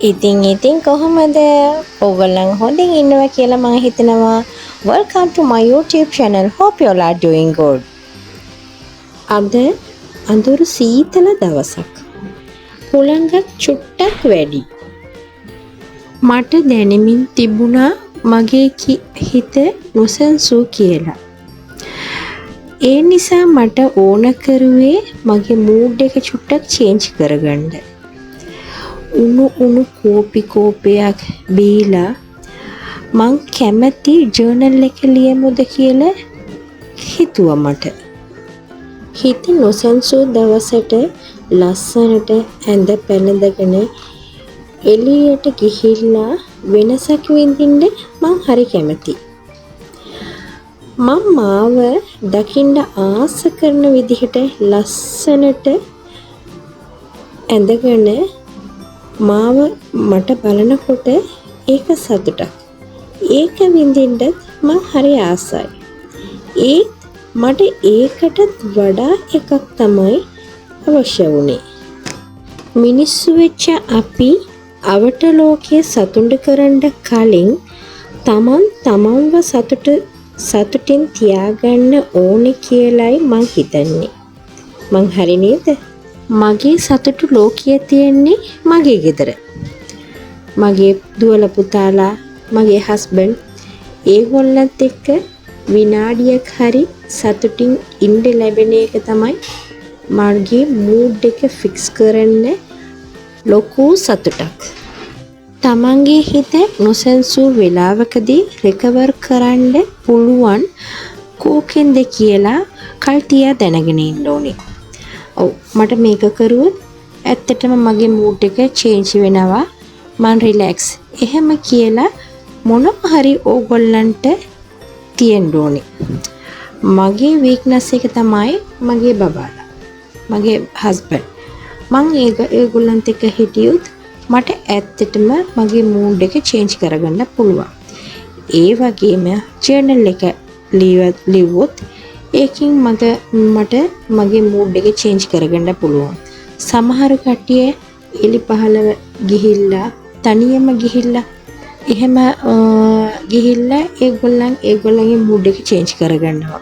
ඉතින් කොහොමද? ඕගොල්ලන් හොඳින් ඉන්නවා කියලා මම හිතනවා. Welcome to my YouTube channel. Hope you all are doing good. අද අඳුරු සීතල දවසක්. හුළඟක් චුට්ටක් වැඩි. මට දැනෙමින් තිබුණා මගේ හිත නොසන්සූ කියලා. ඒ නිසා මට ඕන කරුවේ මගේ මූඩ් එක චුට්ටක් චේන්ජ් කරගන්න. උණු කෝපියක් බීලා මං කැමති ජර්නල් එක ලියමුද කියලා හිතුවා මට. හිත නොසන්සූ දවසට ලස්සනට ඇඳ පැළඳගෙන එළියට ගිහිල්ලා වෙනසක් විඳින්න මං හරි කැමති. මම මාව දකින්න ආස කරන විදිහට ලස්සනට ඇඳගෙන මාව මට බලනකොට ඒක සතුටක්. ඒක විඳින්නත් මම හරි ආසයි. මට ඒකටත් වඩා එකක් තමයි අවශ්‍ය වුණේ. මිනිස්සු වෙච්ච අපි අවට ලෝකයේ සතුටු කරන්න කලින් තමන්ව සතුටින් තියාගන්න ඕනේ කියලයි මං හිතන්නේ. මං හරි නේද? මගේ සතුටු ලෝකයේ තියෙන්නේ මගේ ගෙදර. මගේ දුවලා පුතාලා, මගේ හස්බන්ඩ් ඒගොල්ලන්ත් එක්ක විනාඩියක් හරි සතුටින් ඉන්න ලැබෙන එක තමයි මගේ මූඩ් එක ෆික්ස් කරන්න ලොකු සතුටක්. තමන්ගේ හිත නොසන්සූ වෙලාවකදී රිකවර් කරන්න පුළුවන් කෝකෙන්ද කියලා කල් තියා දැනගෙන ඉන්න ඕනේ. මට මේක කරුවොත් ඇත්තටම මගේ මූඩ් එක චේන්ජ් වෙනවා. මං රිලැක්ස්. එහෙම කියලා මොනවා හරි ඕගොල්ලන්ට තියෙන්න ඕනේ. මගේ වීක්නස් එක තමයි මගේ බබාලා. මගේ හස්බන්ඩ්. මං ඒගොල්ලන්ත් එක්ක හිටියොත් මට ඇත්තටම මගේ මූඩ් එක චේන්ජ් කරගන්න පුළුවන්. ඒ වගේම ජර්නල් එක ලිව්වොත් ඒකින් මට මගේ මූඩ් එක චේන්ජ් කරගන්න පුළුවන්. සමහර කට්ටිය එලි පහලව ගිහිල්ලා තනියම ගිහිල්ලා එහෙම ගිහිල්ලා ඒගොල්ලන්ගේ මූඩ් එක චේන්ජ් කරගන්නවා.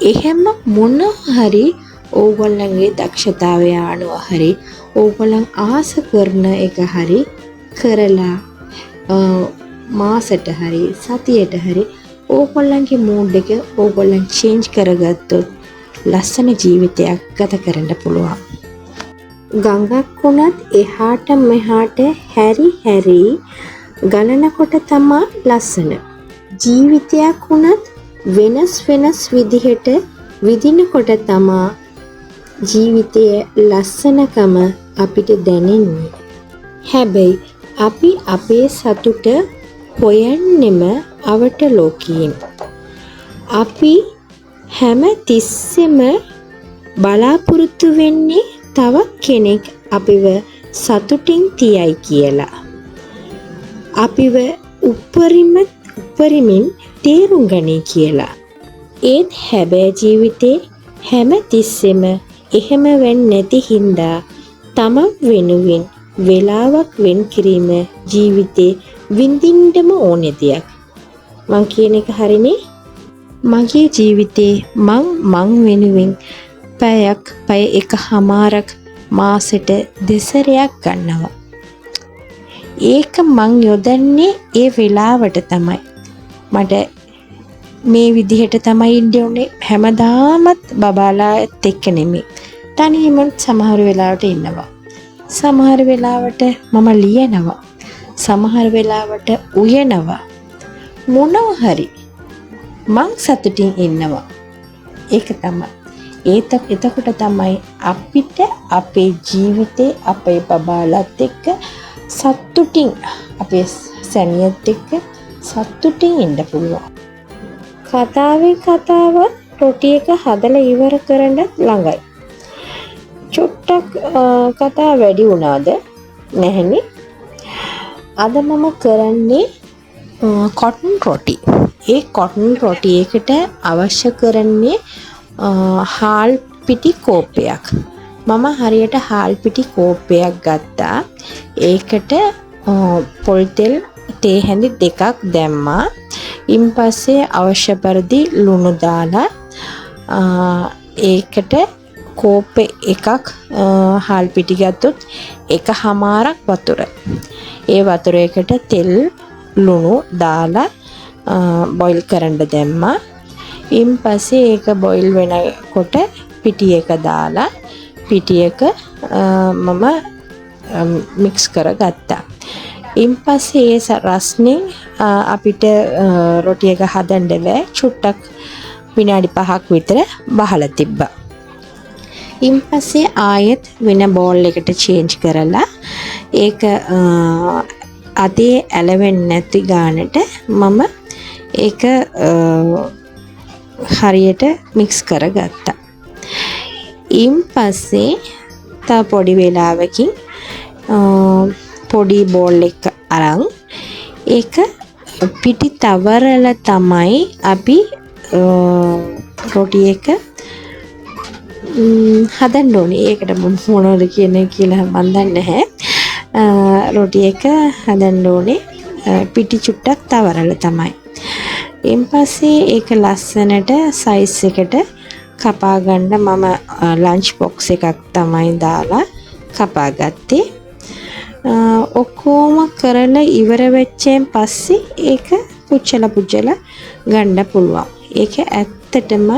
එහෙම මොන හරි ඕගොල්ලන්ගේ දක්ෂතාවය අනුව හරි ඕගොල්ලන් ආස කරන එක හරි කරලා මාසෙට හරි සතියට හරි ඕගොල්ලන්ගේ මූඩ් එක ඕගොල්ලන් චේන්ජ් කරගත්තොත් ලස්සන ජීවිතයක් ගත කරන්න පුළුවන්. ගඟක් වුණත් එහාට මෙහාට හැරි ගලනකොට තමා ලස්සන. ජීවිතයක් වුණත් වෙනස් විදිහට විදිනකොට තමා ජීවිතයේ ලස්සනකම අපිට දැනෙන්නේ. හැබැයි අපි අපේ සතුට හොයන්නෙම අවට ලෝකයෙන්. අපි හැම තිස්සෙම බලාපොරොත්තු වෙන්නේ තවත් කෙනෙක් අපිව සතුටින් තියයි කියලා. අපිව උපරිමින් තේරුම් ගනී කියලා. ඒත් හැබැයි ජීවිතේ හැම තිස්සෙම එහෙම වෙන්නේ නැති හින්දා තමන් වෙනුවෙන් වෙලාවක් වෙන් කිරීම ජීවිතේ විඳින්නම ඕනේ දෙයක්. මං කියන එක හරිනේ? මගේ ජීවිතේ මං වෙනුවෙන් පැය එකමාරක් මාසෙට දෙසරයක් ගන්නවා. ඒක මං යොදන්නේ ඒ වෙලාවට තමයි. මට මේ විදිහට තමයි ඉන්න ඕනේ. හැමදාමත් බබාලාත් එක්ක නෙමෙයි. තනියම සමහර වෙලාවට ඉන්නවා. සමහර වෙලාවට මම ලියනවා. සමහර වෙලාවට උයනවා. මොනවා හරි මං සතුටින් ඉන්නවා. ඒක තමයි. එතකොට තමයි අපිට අපේ ජීවිතේ අපේ බබාලත් එක්ක සතුටින් අපේ සැමියත් එක්ක සතුටින් ඉන්න පුළුවන්. කතාව රොටි එක හදලා ඉවර කරන්න ළඟයි. චුට්ටක් කතා වැඩි වුණාද? නැහැනේ. අද මම කරන්නේ කොටන් රොටි. ඒ කොටන් රොටි එකට අවශ්‍ය කරන්නේ හාල් පිටි කෝප්පයක්. මම හරියට හාල් පිටි කෝප්පයක් ගත්තා. ඒකට පොල් තෙල් තේ හැඳි 2ක් දැම්මා. ඉන්පස්සේ අවශ්‍ය පරිදි ලුණු දාලා ඒකට කෝප්පේ එකක් හාල් පිටි ගත්තොත් එකමාරක් වතුර. ඒ වතුරේකට තෙල් ලුණු දාලා බොයිල් කරන්න දැම්මා. ඉන්පස්සේ ඒක බොයිල් වෙනකොට පිටි එක දාලා පිටි එක මම මික්ස් කරගත්තා. ඉන්පස්සේ ඒ රස්නේ අපිට රොටි එක හදන්න බෑ. චුට්ටක් විනාඩි 5ක් විතර බහලා තිබ්බා. ඉන්පස්සේ ආයෙත් වෙන බෝල් එකට චේන්ජ් කරලා ඒක අතේ ඇලවෙන්නේ නැති ගානට මම ඒක හරියට මික්ස් කරගත්තා. ඉන්පස්සේ තව පොඩි වෙලාවකින් පොඩි බෝල් එක අරන් ඒක පිටි තවරලා තමයි අපි රොටි එක හදන්න ඕනේ. ඒකට මොනවද කියන්නේ කියලා මන් දන්නේ නැහැ. රොටි එක හදන්න ඕනේ පිටි චුට්ටක් තවරලා තමයි. ඊපස්සේ ඒක ලස්සනට සයිස් එකට කපා ගන්න මම ලන්ච් බොක්ස් එකක් තමයි දාලා කපා ගත්තේ. ඔක්කොම කරලා ඉවර වෙච්චෙන් පස්සේ ඒක පුච්චලා ගන්න පුළුවන්. ඒක ඇත්තටම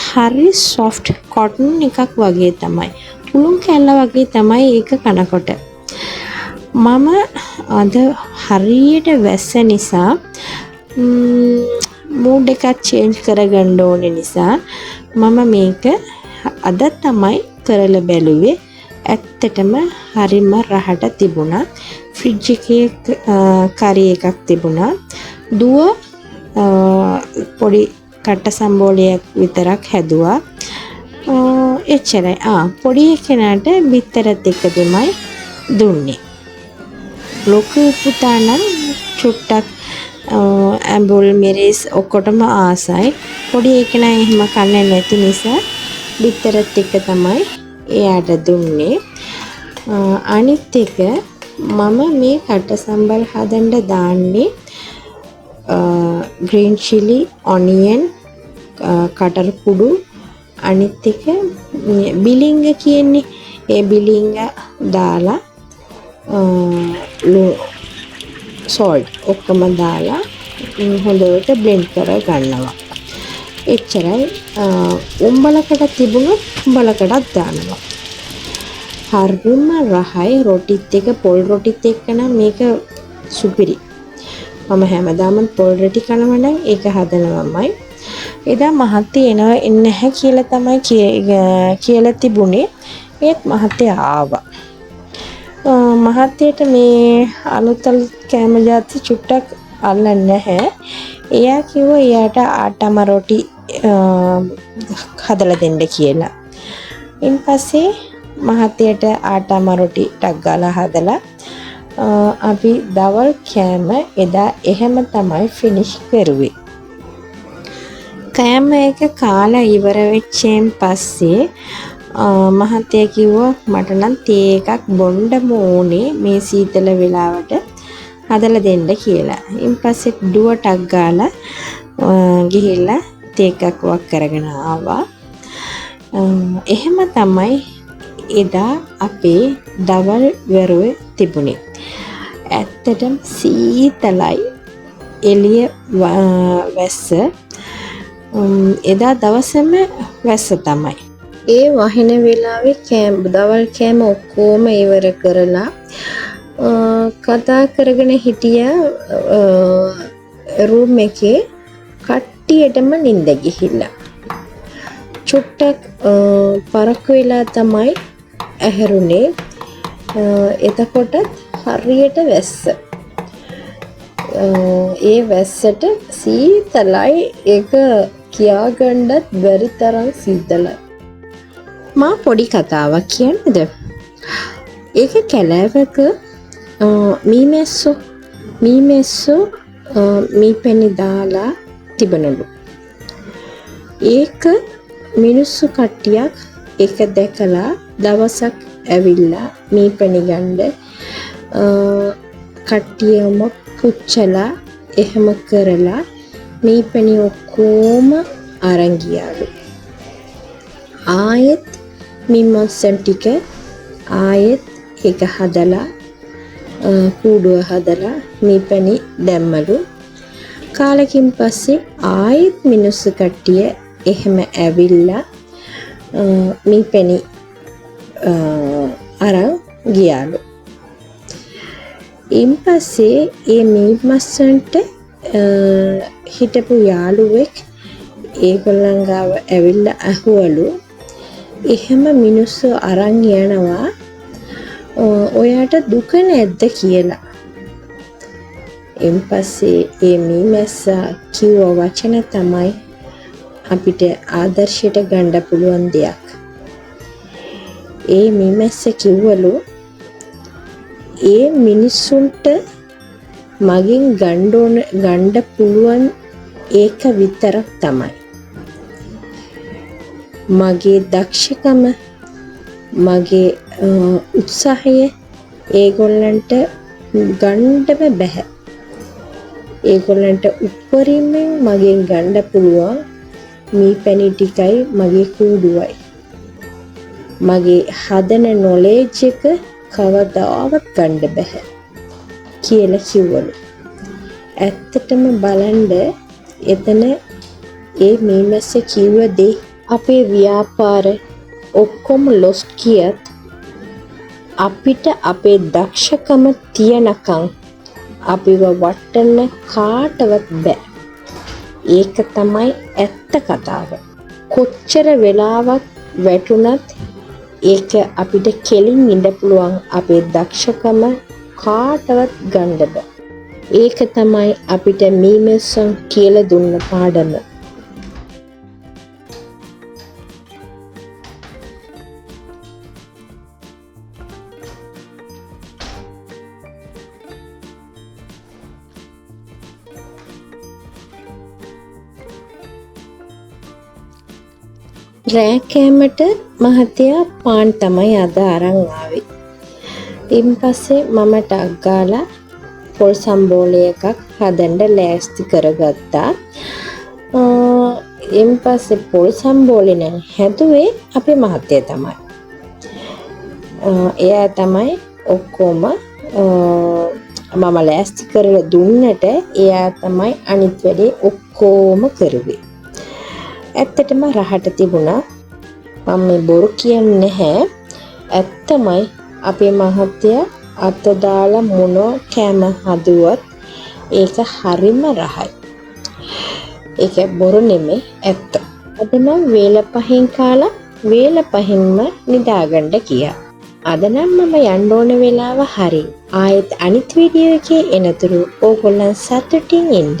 හරි සොෆ්ට් කොටන් එකක් වගේ තමයි. පුළුන් කැල්ල වගේ තමයි ඒක කනකොට. මම අද හරියට වැස්ස නිසා මූඩ් එකක් චේන්ජ් කරගන්න ඕනේ නිසා මම මේක අද තමයි කරලා බැලුවේ. ඇත්තටම හරිම රහට තිබුණා. ෆ්‍රිජ් එකේ කරි එකක් තිබුණා. දුව පොඩි කට්ට සම්බෝලයක් විතරක් හැදුවා. එච්චරයි. පොඩි කෙනාට බිත්තරත් එක්ක තමයි දුන්නේ. ලොකු පුතා නම් චුට්ටක් ඇඹුල් මිරිස් ඔක්කොටම ආසයි. පොඩි එකනා එහෙම කන්නේ නැති නිසා බිත්තරත් එක්ක තමයි එයාට දුන්නේ. අනිත් එක මම මේ කට්ට සම්බල් හදන්න දාන්නේ green chili, onion, කටර කුඩු, අනිත් එක බිලිංග කියන්නේ ඒ බිලිංග දාලා salt ඔක්කොම දාලා හොඳට blend කර ගන්නවා. එච්චරයි. උඹලකට තිබුණොත් උඹලකටත් දානවා. හරිම රහයි. රොටිත් එක පොල් රොටිත් එක්ක නම් මේක සුපිරි. මම හැමදාම පොල් රොටි කනවා නම් ඒක හදනවමයි. එදා මහත්තයා එන්නේ නැහැ කියලා තමයි කියලා තිබුණේ. ඒත් මහත්තයා ආවා. මහත්තයට මේ අලුත් කෑම ජාති චුට්ටක් අල්ලන්නේ නැහැ. එයා කිව්වා එයාට ආටම රොටි හදලා දෙන්න කියලා. ඊපස්සේ මහත්තයට ආටම රොටි ටක් ගාලා හදලා අපි දවල් කෑම එදා එහෙම තමයි ෆිනිෂ් කරුවේ. කෑම එක කාලා ඉවර වෙච්චෙන් පස්සේ මහත්තයා කිව්වා මට නම් තේ එකක් බොන්න ඕනේ මේ සීතල වෙලාවට හදලා දෙන්න කියලා. ඊපස්සේ ඩුවටක් ගාලා ගිහිල්ලා තේ එකක් වක් කරගෙන ආවා. එහෙම තමයි එදා අපේ දවල් වරුවේ තිබුණේ. ඇත්තටම සීතලයි එළිය වැස්ස. එදා දවසම වැස්ස තමයි. ඒ වහින වෙලාවේ දවල් කෑම ඔක්කොම ඉවර කරලා කතා කරගෙන හිටියා රූම් එකේ කට්ටියටම නිින්ද ගිහිල්ලා. චුට්ටක් පරක්කු වෙලා තමයි ඇහැරුනේ. එතකොටත් හරියට වැස්ස. ඒ වැස්සට සීතලයි. ඒක කියාගන්නත් බැරි තරම් සීතලයි. මා පොඩි කතාවක් කියන්නද? ඒක කැලෑවක මීමැස්සෝ මීපැණි දාලා තිබුණලු. ඒක මිනිස්සු කට්ටියක් ඒක දැකලා දවසක් ඇවිල්ලා මීපැණි ගන්න කට්ටියම පුච්චලා එහෙම කරලා මේ පැණි ඔක්කොම අරන් ගියාලු. ආයෙත් මිමස්සන් ටික ආයෙත් ඒක හදලා කූඩුව හදලා මේ පැණි දැම්මලු. කාලෙකින් පස්සේ ආයෙත් මිනිස්සු කට්ටිය එහෙම ඇවිල්ලා මේ පැණි අරන් ගියාලු. ඊන් පස්සේ ඒ මිමස්සන්ට හිටපු යාළුවෙක් ඒගොල්ලන් ගාව ඇවිල්ලා අහුවලු එහෙම මිනිස්සු අරන් යනවා ඔයාට දුක නැද්ද කියලා. ඊන් පස්සේ ඒ මීමැස්සා කිව්ව වචන තමයි අපිට ආදර්ශයට ගන්න පුළුවන් දෙයක්. ඒ මීමැස්ස කිව්වලු ඒ මිනිස්සුන්ට මගෙන් ගන්න පුළුවන් ඒක විතරක් තමයි. මගේ දක්ෂකම මගේ උත්සාහය ඒගොල්ලන්ට ගන්නම බෑ. ඒගොල්ලන්ට උපරිමයෙන් මගෙන් ගන්න පුළුවන් මේ පැණි ටිකයි මගේ කූඩුවයි. මගේ හදන නොලෙජ් එක කවදාවත් ගන්න බෑ කියලා කිව්වලු. ඇත්තටම බලන්න එතන ඒ මීමැස්ස කිව්ව දේ අපේ ව්‍යාපාර ඔක්කොම ලොස් කියත් අපිට අපේ දක්ෂකම තියනකම් අපිව වටන්න කාටවත් බෑ. ඒක තමයි ඇත්ත කතාව. කොච්චර වෙලාවක් වැටුණත් ඒක අපිට කෙලින් ඉඳ පුළුවන් අපේ දක්ෂකම කාටවත් ගන්න බෑ. ඒක තමයි අපිට මීමැස්සන් කියලා දුන්න පාඩම. රෑ කෑමට මහත්තයා පාන් තමයි අද අරන් ආවේ. ඊන් පස්සේ මම ටක් ගාලා පොල් සම්බෝලය එකක් හදන්න ලෑස්ති කරගත්තා. ඊන් පස්සේ පොල් සම්බෝලේ නම් හැදුවේ අපේ මහත්තයා තමයි. එයා තමයි ඔක්කොම මම ලෑස්ති කරලා දුන්නට එයා තමයි අනිත් වැඩේ ඔක්කොම කරුවේ. ඇත්තටම රහට තිබුණා. මම මේ බොරු කියන්නේ නැහැ. ඇත්තමයි අපේ මහත්තයා අත දාලා මොන කෑම හදුවත් ඒක හරිම රහයි. ඒක බොරු නෙමෙයි ඇත්ත. අද නම් වේල පහෙන් කාලා වේල පහෙන්ම නිදාගන්න ගියා. අද නම් මම යන්න ඕන වෙලාව හරි. ආයෙත් අනිත් වීඩියෝ එකේ එනතුරු ඕගොල්ලන් සතුටින් ඉන්න.